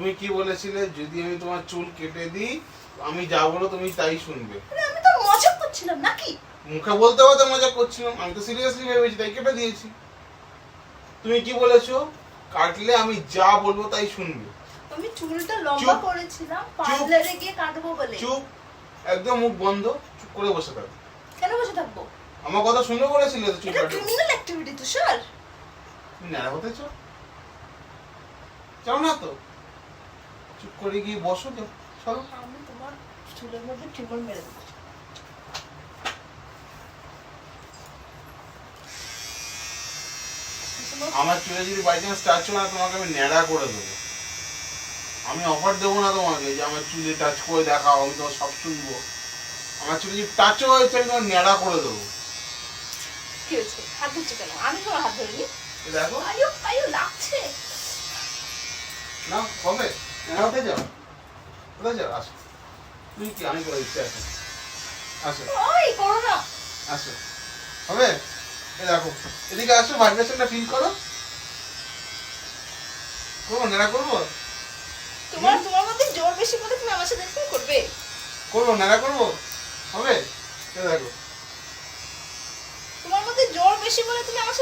তুমি কি বলেছিলে যদি আমি তোমার চুল কেটে দিই আমি যা বলো তুমি তাই শুনবে। আমি তো মজা করছিলাম নাকি? মুখে বলতে বলতে মজা করছিলাম, আমি তো সিরিয়াসলি ভেবেছি তাই কেটে দিয়েছি। তুমি কি বলেছো? কাটলে আমি যা বলবো তাই শুনবে। আমি চুলটা লম্বা করেছিলাম পার্লারে গিয়ে কাটবো বলে। চুপ, একদম মুখ বন্ধ, চুপ করে বসে থাকো। কেন বসে থাকবো? আমার কথা শুনে বলেছিলে তো চুল এটা কাটো। ক্রিমিনাল অ্যাক্টিভিটি তো স্যার। তুমি ন্যাড়া হতে চাও? চাও না তো চুপ করে গিয়ে বসো। তো চলো। আমি তোমার চুলের মধ্যে টিউমার মেরে দেবো। আমার চুলে যদি বাই চান্স টাচ হয় না তোমাকে আমি ন্যাড়া করে দেবো। আমি অফার দেবো না তোমাকে যে আমার চুলে টাচ করে দেখাও, আমি তোমার সব শুনবো। আমার চুলে যদি টাচও হয়েছে আমি তোমার ন্যাড়া করে দেবো। কি হয়েছে? হাত ধরছো কেন? আমি তোমার হাত ধরিনি। এই দেখো আয়ো আয়ো লাগছে। না হবে, ন্যাড়া হতে যাও। কোথায় যাও? আসো। তুমি কি আমি করে দিচ্ছি। আসো আসো ওই করো না। আসো। হবে? এই দেখো এদিকে আসো, ভাইব্রেশনটা ফিল করো। করবো ন্যাড়া করবো? তোমার মধ্যে জোর বেশি বলে তুমি আমার সাথে এরকম করবে? করবো ন্যাড়া করবো? হবে? এই দেখো তোমার মধ্যে জোর বেশি বলে তুমি আমার সাথে